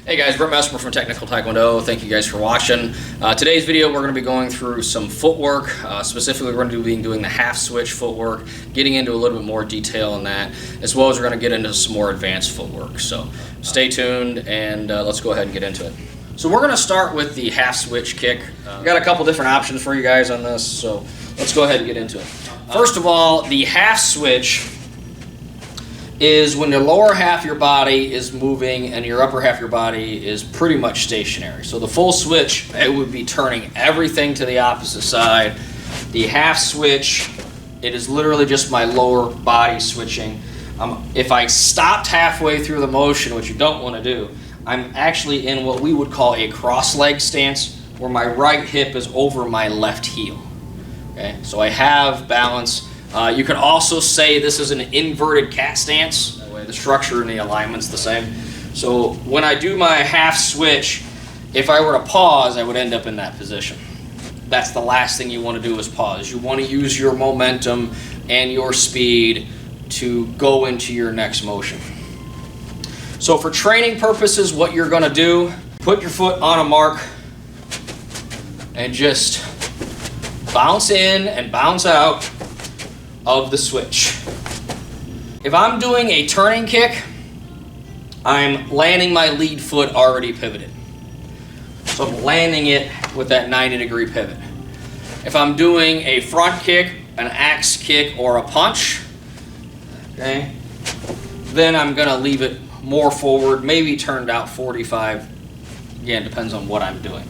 Hey guys, Brett Messmer from Technical Taekwondo. Thank you guys for watching. Today's video we're going to be going through some footwork. Specifically we're going to be doing the half switch footwork, getting into a little bit more detail on that, as well as we're going to get into some more advanced footwork. So stay tuned and let's go ahead and get into it. So we're going to start with the half switch kick. We've got a couple different options for you guys on this, so let's go ahead and get into it. First of all, the half switch is when the lower half of your body is moving and your upper half of your body is pretty much stationary. So the full switch, it would be turning everything to the opposite side. The half switch, it is literally just my lower body switching. If I stopped halfway through the motion, which you don't want to do, I'm actually in what we would call a cross leg stance, where my right hip is over my left heel. Okay, so I have balance. You could also say this is an inverted cat stance. That way the structure and the alignment's the same. So when I do my half switch, if I were to pause, I would end up in that position. That's the last thing you want to do is pause. You want to use your momentum and your speed to go into your next motion. So for training purposes, what you're going to do, put your foot on a mark and just bounce in and bounce out of the switch. If I'm doing a turning kick, I'm landing my lead foot already pivoted. So I'm landing it with that 90-degree pivot. If I'm doing a front kick, an axe kick, or a punch, okay, then I'm gonna leave it more forward, maybe turned out 45. Again, depends on what I'm doing.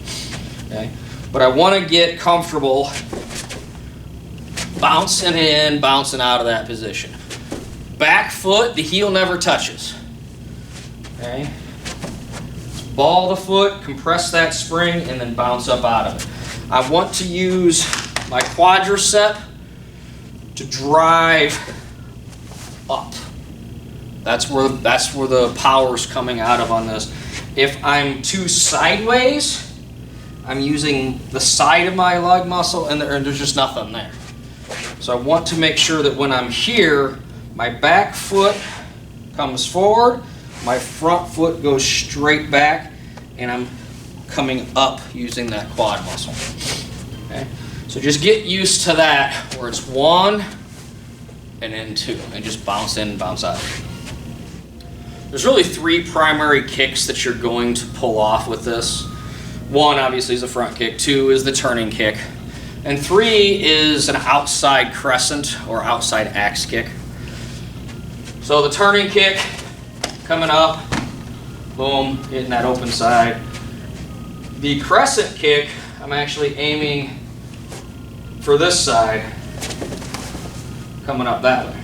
Okay, but I want to get comfortable bouncing in, bouncing out of that position. Back foot, the heel never touches. Okay? Ball the foot, compress that spring, and then bounce up out of it. I want to use my quadricep to drive up. That's where the power's coming out of on this. If I'm too sideways, I'm using the side of my leg muscle, and there's just nothing there. So I want to make sure that when I'm here, my back foot comes forward, my front foot goes straight back, and I'm coming up using that quad muscle. Okay? So just get used to that, where it's one and then two, and just bounce in and bounce out. There's really three primary kicks that you're going to pull off with this. One, obviously, is the front kick. Two is the turning kick. And three is an outside crescent or outside axe kick. So the turning kick, coming up, boom, hitting that open side. The crescent kick, I'm actually aiming for this side, coming up that way.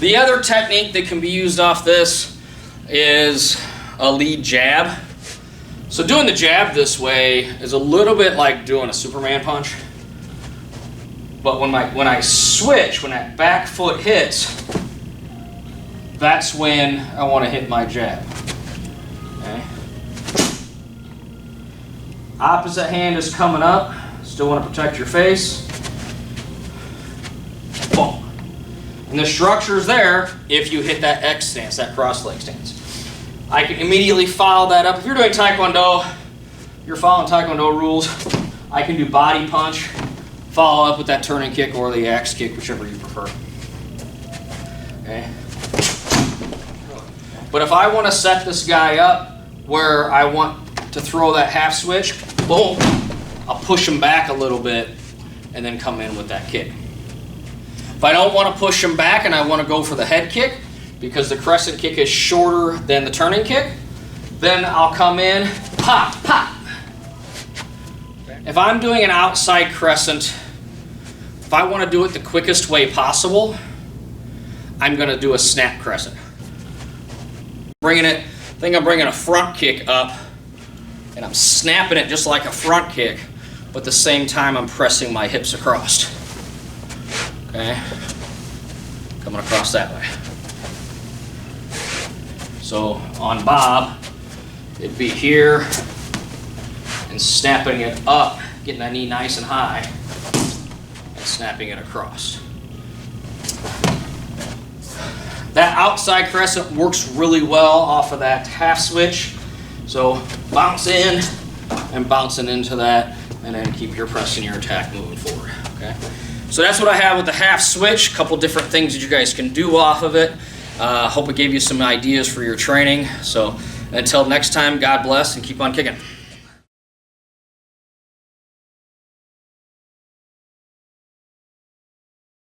The other technique that can be used off this is a lead jab. So doing the jab this way is a little bit like doing a Superman punch. But when I switch, when that back foot hits, that's when I want to hit my jab. Okay. Opposite hand is coming up. Still want to protect your face. Boom. And the structure is there if you hit that X stance, that cross leg stance. I can immediately follow that up. If you're doing Taekwondo, you're following Taekwondo rules, I can do body punch, follow up with that turning kick or the axe kick, whichever you prefer. Okay. But if I want to set this guy up where I want to throw that half switch, boom, I'll push him back a little bit and then come in with that kick. If I don't want to push him back and I want to go for the head kick, because the crescent kick is shorter than the turning kick, then I'll come in, pop, pop. If I'm doing an outside crescent, if I want to do it the quickest way possible, I'm going to do a snap crescent. I think I'm bringing a front kick up, and I'm snapping it just like a front kick, but at the same time I'm pressing my hips across. Okay, coming across that way. So on Bob, it'd be here and snapping it up getting that knee nice and high and snapping it across. That outside crescent works really well off of that half switch. So bounce in and bouncing into that, and then keep your press and your attack moving forward. Okay. So that's what I have with the half switch. A couple different things that you guys can do off of it. Hope it gave you some ideas for your training. So until next time, God bless and keep on kicking.